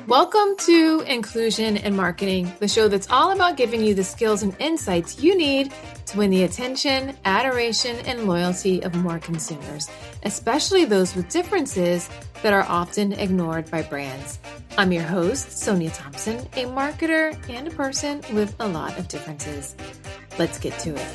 Welcome to Inclusion in Marketing, the show that's all about giving you the skills and insights you need to win the attention, adoration, and loyalty of more consumers, especially those with differences that are often ignored by brands. I'm your host, Sonia Thompson, a marketer and a person with a lot of differences. Let's get to it.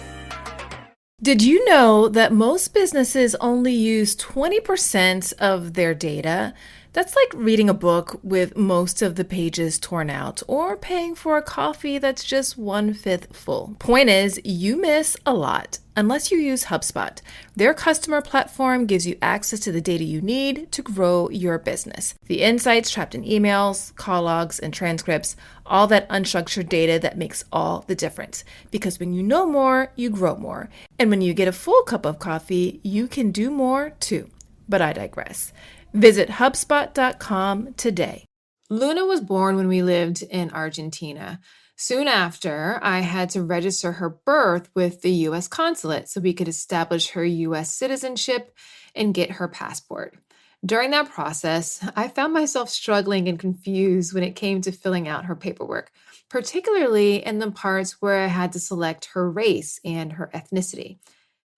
Did you know that most businesses only use 20% of their data? That's like reading a book with most of the pages torn out or paying for a coffee that's just 1/5 full. Point is, you miss a lot unless you use HubSpot. Their customer platform gives you access to the data you need to grow your business. The insights trapped in emails, call logs, and transcripts, all that unstructured data that makes all the difference. Because when you know more, you grow more. And when you get a full cup of coffee, you can do more too. But I digress. Visit HubSpot.com today. Luna was born when we lived in Argentina. Soon after, I had to register her birth with the U.S. consulate so we could establish her U.S. citizenship and get her passport. During that process, I found myself struggling and confused when it came to filling out her paperwork, particularly in the parts where I had to select her race and her ethnicity.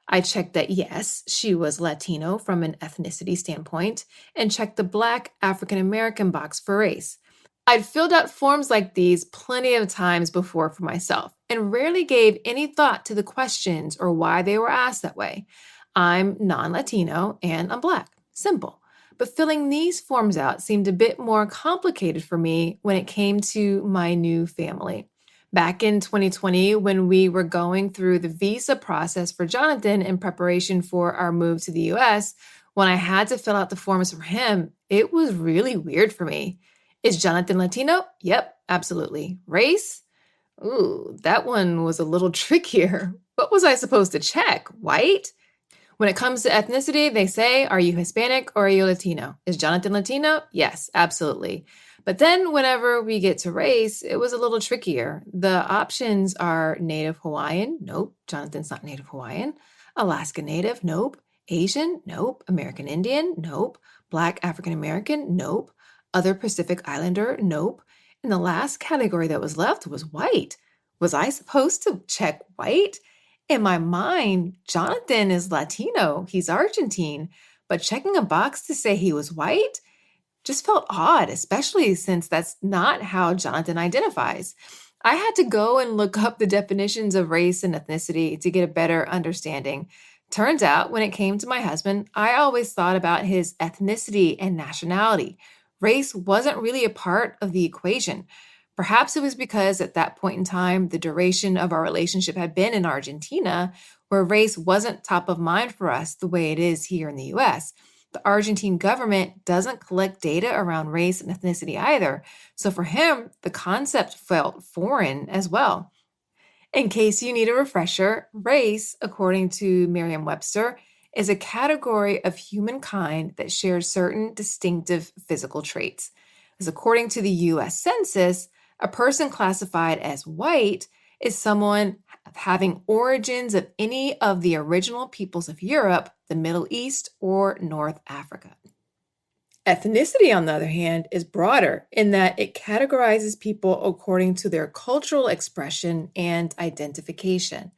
I checked that yes, she was Latino from an ethnicity standpoint, and checked the Black African American box for race. I'd filled out forms like these plenty of times before for myself and rarely gave any thought to the questions or why they were asked that way. I'm non-Latino and I'm Black. Simple. But filling these forms out seemed a bit more complicated for me when it came to my new family. Back in 2020, when we were going through the visa process for Jonathan in preparation for our move to the US, when I had to fill out the forms for him, it was really weird for me. Is Jonathan Latino? Yep, absolutely. Race? Ooh, that one was a little trickier. What was I supposed to check? White? When it comes to ethnicity, they say, are you Hispanic or are you Latino? Is Jonathan Latino? Yes, absolutely. But then whenever we get to race, it was a little trickier. The options are Native Hawaiian. Nope. Jonathan's not Native Hawaiian. Alaska Native. Nope. Asian. Nope. American Indian. Nope. Black African American. Nope. Other Pacific Islander. Nope. And the last category that was left was white. Was I supposed to check white? In my mind, Jonathan is Latino. He's Argentine. But checking a box to say he was white just felt odd, especially since that's not how Jonathan identifies. I had to go and look up the definitions of race and ethnicity to get a better understanding. Turns out, when it came to my husband, I always thought about his ethnicity and nationality. Race wasn't really a part of the equation. Perhaps it was because at that point in time, the duration of our relationship had been in Argentina, where race wasn't top of mind for us the way it is here in the US. The Argentine government doesn't collect data around race and ethnicity either. So for him, the concept felt foreign as well. In case you need a refresher, race, according to Merriam-Webster, is a category of humankind that shares certain distinctive physical traits. As according to the U.S. Census, a person classified as white is someone having origins of any of the original peoples of Europe, the Middle East, or North Africa. Ethnicity, on the other hand, is broader in that it categorizes people according to their cultural expression and identification.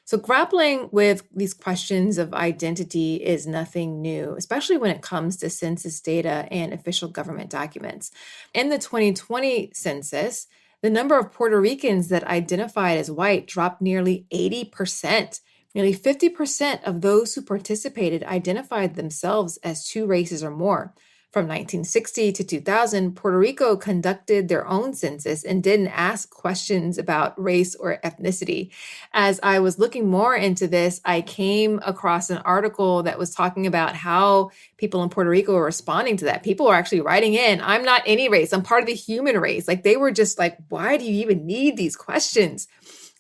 So grappling with these questions of identity is nothing new, especially when it comes to census data and official government documents. In the 2020 census, the number of Puerto Ricans that identified as white dropped nearly 80%. Nearly 50% of those who participated identified themselves as two races or more. From 1960 to 2000, Puerto Rico conducted their own census and didn't ask questions about race or ethnicity. As I was looking more into this, I came across an article that was talking about how people in Puerto Rico were responding to that. People are actually writing in, I'm not any race, I'm part of the human race. Like they were just like, why do you even need these questions?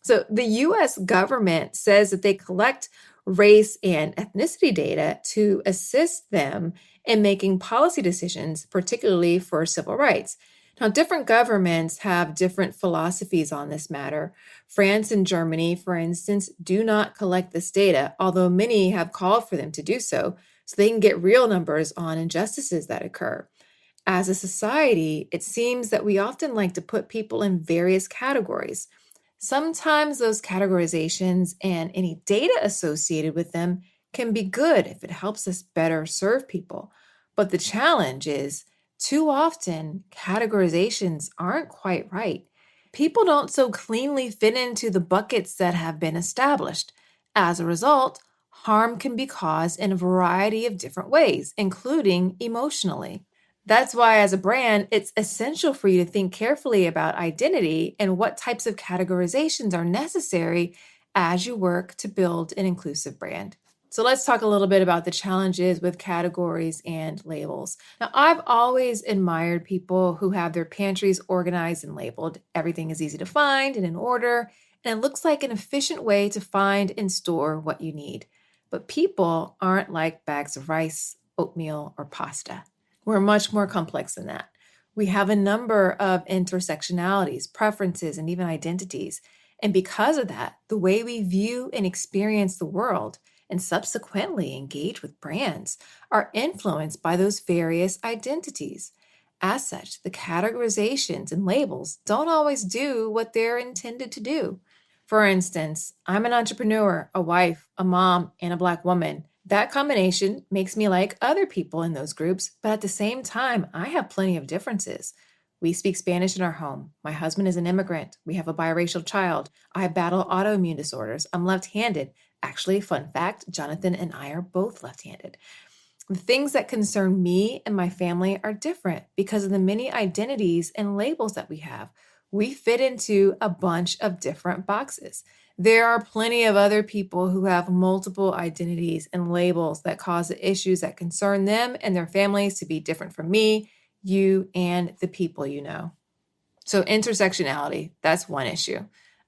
So the US government says that they collect race and ethnicity data to assist them in making policy decisions, particularly for civil rights. Now, different governments have different philosophies on this matter. France and Germany, for instance, do not collect this data, although many have called for them to do so they can get real numbers on injustices that occur. As a society, it seems that we often like to put people in various categories. Sometimes those categorizations and any data associated with them can be good if it helps us better serve people. But the challenge is too often categorizations aren't quite right. People don't so cleanly fit into the buckets that have been established. As a result, harm can be caused in a variety of different ways, including emotionally. That's why, as a brand, it's essential for you to think carefully about identity and what types of categorizations are necessary as you work to build an inclusive brand. So, let's talk a little bit about the challenges with categories and labels. Now, I've always admired people who have their pantries organized and labeled. Everything is easy to find and in order, and it looks like an efficient way to find and store what you need. But people aren't like bags of rice, oatmeal, or pasta. We're much more complex than that. We have a number of intersectionalities, preferences, and even identities. And because of that, the way we view and experience the world and subsequently engage with brands are influenced by those various identities. As such, the categorizations and labels don't always do what they're intended to do. For instance, I'm an entrepreneur, a wife, a mom, and a Black woman. That combination makes me like other people in those groups, but at the same time, I have plenty of differences. We speak Spanish in our home. My husband is an immigrant. We have a biracial child. I battle autoimmune disorders. I'm left handed. Actually, fun fact, Jonathan and I are both left handed. The things that concern me and my family are different because of the many identities and labels that we have. We fit into a bunch of different boxes. There are plenty of other people who have multiple identities and labels that cause the issues that concern them and their families to be different from me, you, and the people you know. So intersectionality, that's one issue.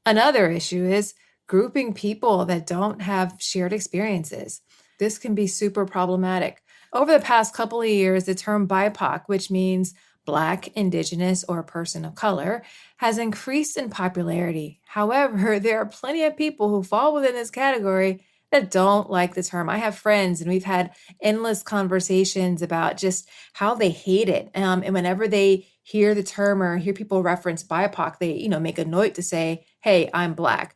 Another issue is grouping people that don't have shared experiences. This can be super problematic. Over the past couple of years, the term BIPOC, which means Black, Indigenous, or a person of color, has increased in popularity. However, there are plenty of people who fall within this category that don't like the term. I have friends, and we've had endless conversations about just how they hate it. And whenever they hear the term or hear people reference BIPOC, they make a note to say, "Hey, I'm Black,"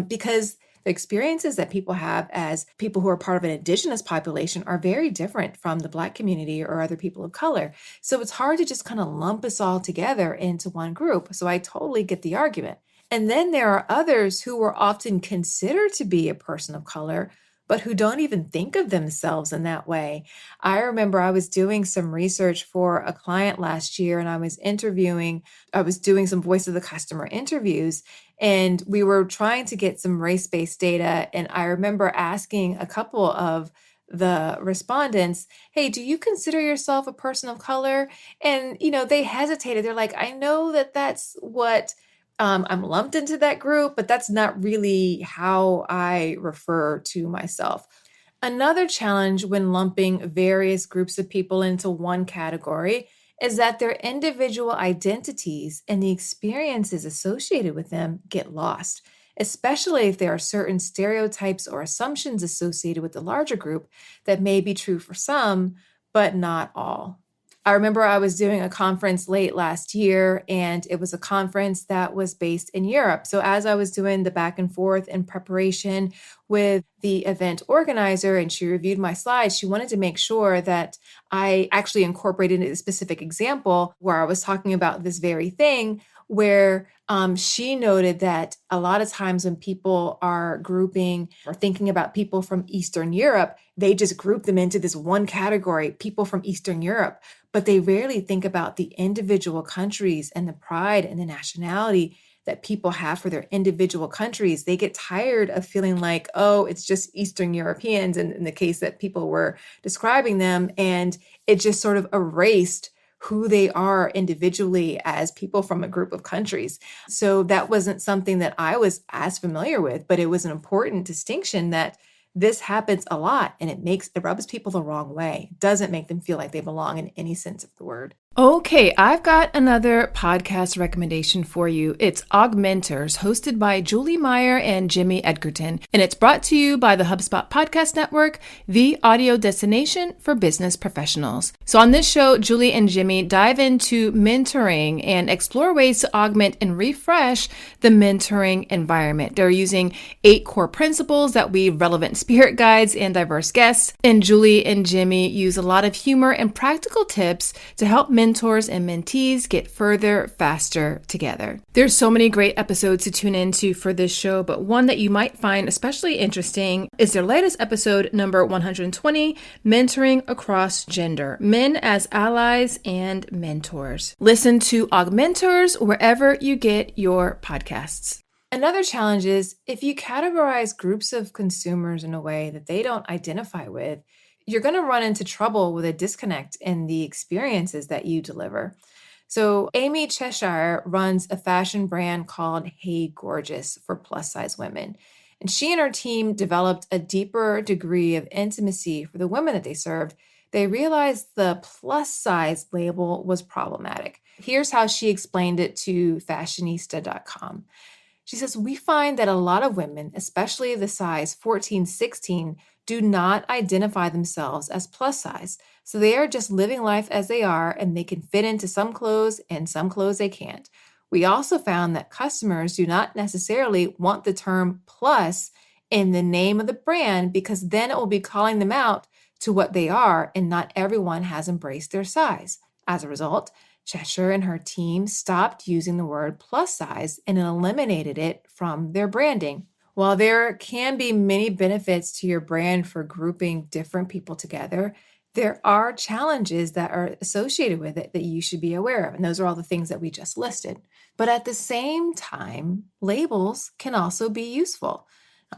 because the experiences that people have as people who are part of an Indigenous population are very different from the Black community or other people of color. So it's hard to just kind of lump us all together into one group. So I totally get the argument. And then there are others who are often considered to be a person of color, but who don't even think of themselves in that way. I remember I was doing some research for a client last year, and I was doing some voice of the customer interviews, and we were trying to get some race-based data. And I remember asking a couple of the respondents, "Hey, do you consider yourself a person of color?" And, they hesitated. They're like, "I know that that's what I'm lumped into that group, but that's not really how I refer to myself." Another challenge when lumping various groups of people into one category is that their individual identities and the experiences associated with them get lost, especially if there are certain stereotypes or assumptions associated with the larger group that may be true for some, but not all. I remember I was doing a conference late last year, and it was a conference that was based in Europe. So as I was doing the back and forth in preparation with the event organizer, and she reviewed my slides, she wanted to make sure that I actually incorporated a specific example where I was talking about this very thing, where she noted that a lot of times when people are grouping or thinking about people from Eastern Europe, they just group them into this one category, people from Eastern Europe, but they rarely think about the individual countries and the pride and the nationality that people have for their individual countries. They get tired of feeling like, oh, it's just Eastern Europeans, in the case that people were describing them, and it just sort of erased who they are individually as people from a group of countries. So that wasn't something that I was as familiar with, but it was an important distinction that this happens a lot, and it rubs people the wrong way. It doesn't make them feel like they belong in any sense of the word. Okay, I've got another podcast recommendation for you. It's Augmenters, hosted by Julie Meyer and Jimmy Edgerton, and it's brought to you by the HubSpot Podcast Network, the audio destination for business professionals. So on this show, Julie and Jimmy dive into mentoring and explore ways to augment and refresh the mentoring environment. They're using 8 core principles that weave relevant spirit guides and diverse guests, and Julie and Jimmy use a lot of humor and practical tips to help mentors and mentees get further, faster together. There's so many great episodes to tune into for this show, but one that you might find especially interesting is their latest episode, number 120, Mentoring Across Gender, Men as Allies and Mentors. Listen to Augmenters wherever you get your podcasts. Another challenge is if you categorize groups of consumers in a way that they don't identify with, you're going to run into trouble with a disconnect in the experiences that you deliver. So Amy Cheshire runs a fashion brand called Hey Gorgeous for plus size women. And she and her team developed a deeper degree of intimacy for the women that they served. They realized the plus size label was problematic. Here's how she explained it to fashionista.com. She says, we find that a lot of women, especially the size 14, 16, do not identify themselves as plus size. So they are just living life as they are, and they can fit into some clothes and some clothes they can't. We also found that customers do not necessarily want the term plus in the name of the brand because then it will be calling them out to what they are, and not everyone has embraced their size. As a result, Cheshire and her team stopped using the word plus size and eliminated it from their branding. While there can be many benefits to your brand for grouping different people together, there are challenges that are associated with it that you should be aware of. And those are all the things that we just listed. But at the same time, labels can also be useful.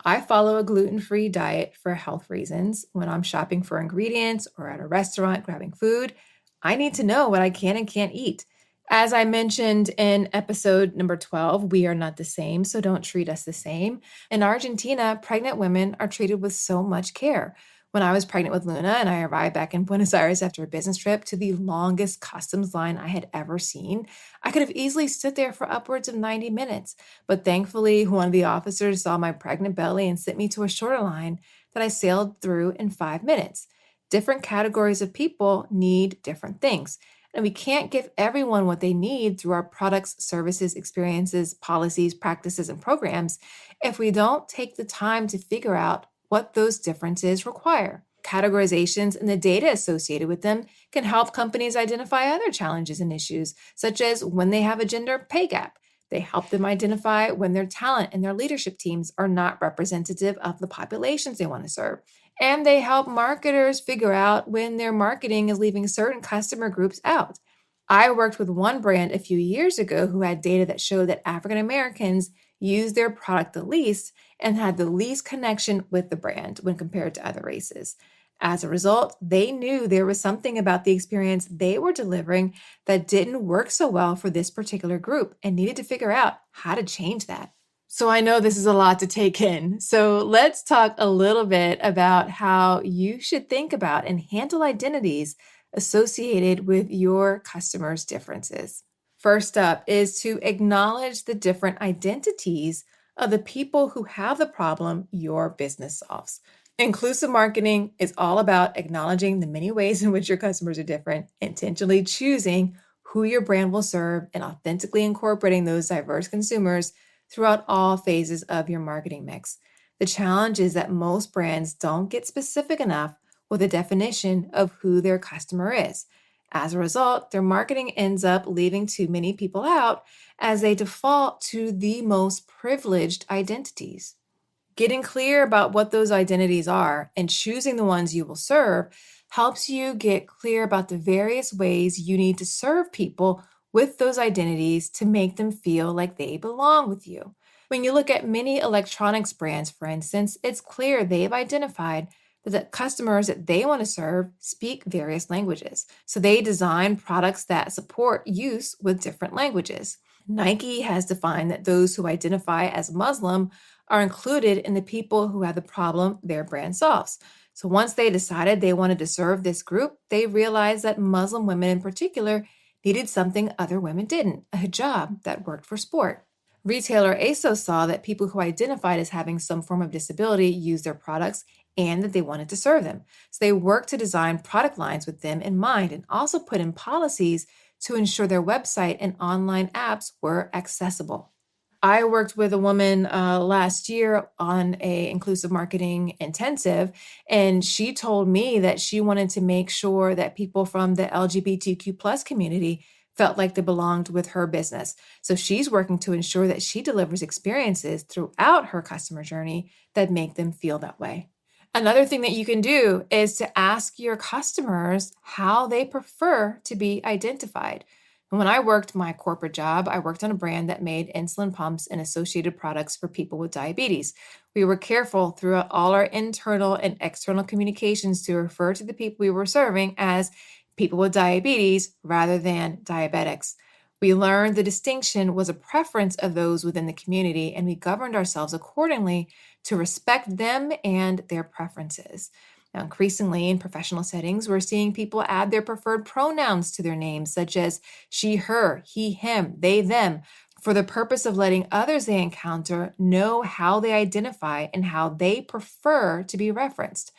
I follow a gluten-free diet for health reasons. When I'm shopping for ingredients or at a restaurant grabbing food, I need to know what I can and can't eat. As I mentioned in episode number 12, we are not the same, so don't treat us the same. In Argentina, pregnant women are treated with so much care. When I was pregnant with Luna and I arrived back in Buenos Aires after a business trip to the longest customs line I had ever seen, I could have easily stood there for upwards of 90 minutes. But thankfully, one of the officers saw my pregnant belly and sent me to a shorter line that I sailed through in 5 minutes. Different categories of people need different things. And we can't give everyone what they need through our products, services, experiences, policies, practices, and programs if we don't take the time to figure out what those differences require. Categorizations and the data associated with them can help companies identify other challenges and issues, such as when they have a gender pay gap. They help them identify when their talent and their leadership teams are not representative of the populations they want to serve. And they help marketers figure out when their marketing is leaving certain customer groups out. I worked with one brand a few years ago who had data that showed that African Americans used their product the least and had the least connection with the brand when compared to other races. As a result, they knew there was something about the experience they were delivering that didn't work so well for this particular group and needed to figure out how to change that. So I know this is a lot to take in. So let's talk a little bit about how you should think about and handle identities associated with your customers' differences. First up is to acknowledge the different identities of the people who have the problem your business solves. Inclusive marketing is all about acknowledging the many ways in which your customers are different, intentionally choosing who your brand will serve, and authentically incorporating those diverse consumers throughout all phases of your marketing mix. The challenge is that most brands don't get specific enough with a definition of who their customer is. As a result, their marketing ends up leaving too many people out as they default to the most privileged identities. Getting clear about what those identities are and choosing the ones you will serve helps you get clear about the various ways you need to serve people with those identities to make them feel like they belong with you. When you look at many electronics brands, for instance, it's clear they've identified that the customers that they want to serve speak various languages. So they design products that support use with different languages. Nike has defined that those who identify as Muslim are included in the people who have the problem their brand solves. So once they decided they wanted to serve this group, they realized that Muslim women in particular needed something other women didn't, a hijab that worked for sport. Retailer ASOS saw that people who identified as having some form of disability used their products and that they wanted to serve them. So they worked to design product lines with them in mind and also put in policies to ensure their website and online apps were accessible. I worked with a woman last year on a inclusive marketing intensive, and she told me that she wanted to make sure that people from the LGBTQ plus community felt like they belonged with her business. So she's working to ensure that she delivers experiences throughout her customer journey that make them feel that way. Another thing that you can do is to ask your customers how they prefer to be identified. And when I worked my corporate job, I worked on a brand that made insulin pumps and associated products for people with diabetes. We were careful throughout all our internal and external communications to refer to the people we were serving as people with diabetes rather than diabetics. We learned the distinction was a preference of those within the community, and we governed ourselves accordingly to respect them and their preferences. Now, increasingly in professional settings, we're seeing people add their preferred pronouns to their names, such as she, her, he, him, they, them, for the purpose of letting others they encounter know how they identify and how they prefer to be referenced.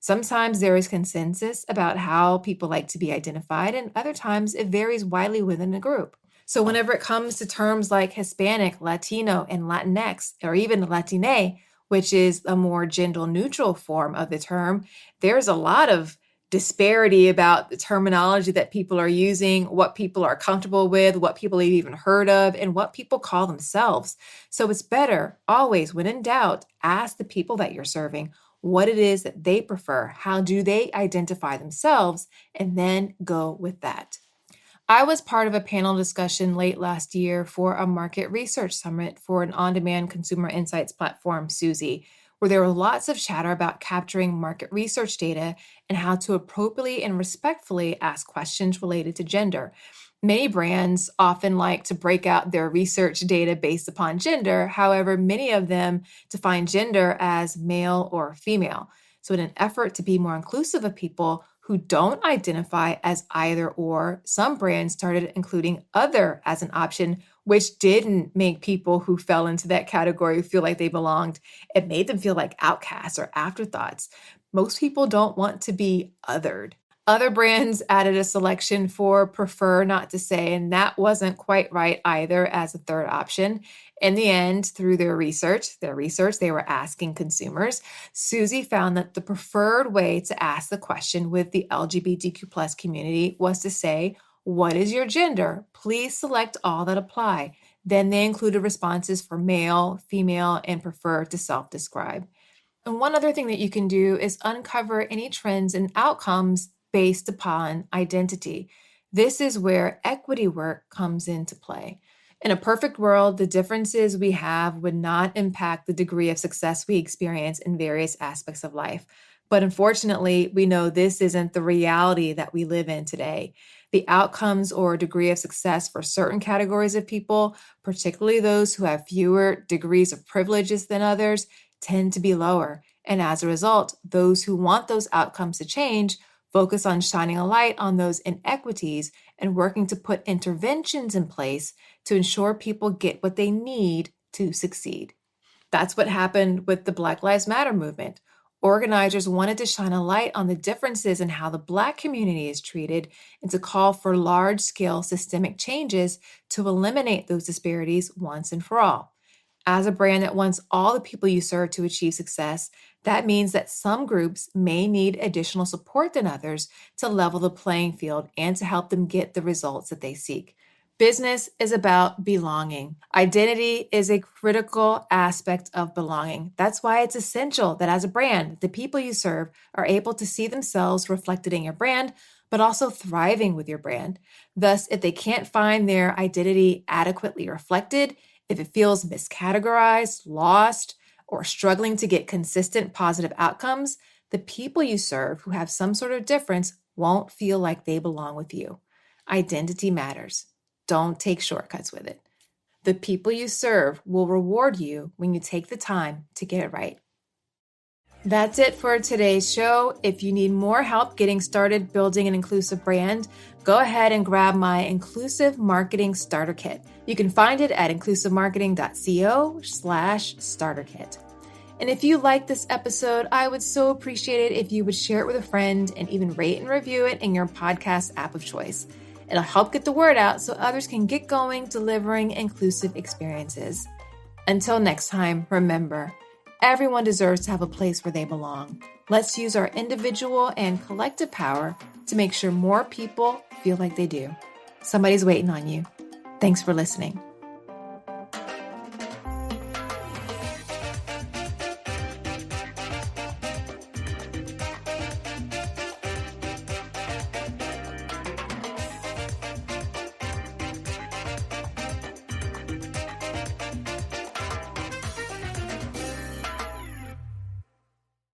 Sometimes there is consensus about how people like to be identified, and other times it varies widely within a group. So whenever it comes to terms like Hispanic, Latino, and Latinx, or even Latine, which is a more gender neutral form of the term, there's a lot of disparity about the terminology that people are using, what people are comfortable with, what people have even heard of, and what people call themselves. So it's better always, when in doubt, ask the people that you're serving what it is that they prefer, how do they identify themselves, and then go with that. I was part of a panel discussion late last year for a market research summit for an on-demand consumer insights platform, Suzy, where there was lots of chatter about capturing market research data and how to appropriately and respectfully ask questions related to gender. Many brands often like to break out their research data based upon gender. However, many of them define gender as male or female. So in an effort to be more inclusive of people who don't identify as either or, some brands started including other as an option, which didn't make people who fell into that category feel like they belonged. It made them feel like outcasts or afterthoughts. Most people don't want to be othered. Other brands added a selection for prefer not to say, and that wasn't quite right either as a third option. In the end, through their research, they were asking consumers. Suzy found that the preferred way to ask the question with the LGBTQ plus community was to say, "What is your gender? Please select all that apply." Then they included responses for male, female, and prefer to self-describe. And one other thing that you can do is uncover any trends and outcomes based upon identity. This is where equity work comes into play. In a perfect world, the differences we have would not impact the degree of success we experience in various aspects of life. But unfortunately, we know this isn't the reality that we live in today. The outcomes or degree of success for certain categories of people, particularly those who have fewer degrees of privileges than others, tend to be lower. And as a result, those who want those outcomes to change focus on shining a light on those inequities and working to put interventions in place to ensure people get what they need to succeed. That's what happened with the Black Lives Matter movement. Organizers wanted to shine a light on the differences in how the Black community is treated and to call for large-scale systemic changes to eliminate those disparities once and for all. As a brand that wants all the people you serve to achieve success, that means that some groups may need additional support than others to level the playing field and to help them get the results that they seek. Business is about belonging. Identity is a critical aspect of belonging. That's why it's essential that as a brand, the people you serve are able to see themselves reflected in your brand, but also thriving with your brand. Thus, if they can't find their identity adequately reflected, if it feels miscategorized, lost, or struggling to get consistent positive outcomes, the people you serve who have some sort of difference won't feel like they belong with you. Identity matters. Don't take shortcuts with it. The people you serve will reward you when you take the time to get it right. That's it for today's show. If you need more help getting started building an inclusive brand, go ahead and grab my Inclusive Marketing Starter Kit. You can find it at inclusivemarketing.co/starter kit. And if you like this episode, I would so appreciate it if you would share it with a friend and even rate and review it in your podcast app of choice. It'll help get the word out so others can get going delivering inclusive experiences. Until next time, remember, everyone deserves to have a place where they belong. Let's use our individual and collective power to make sure more people feel like they do. Somebody's waiting on you. Thanks for listening.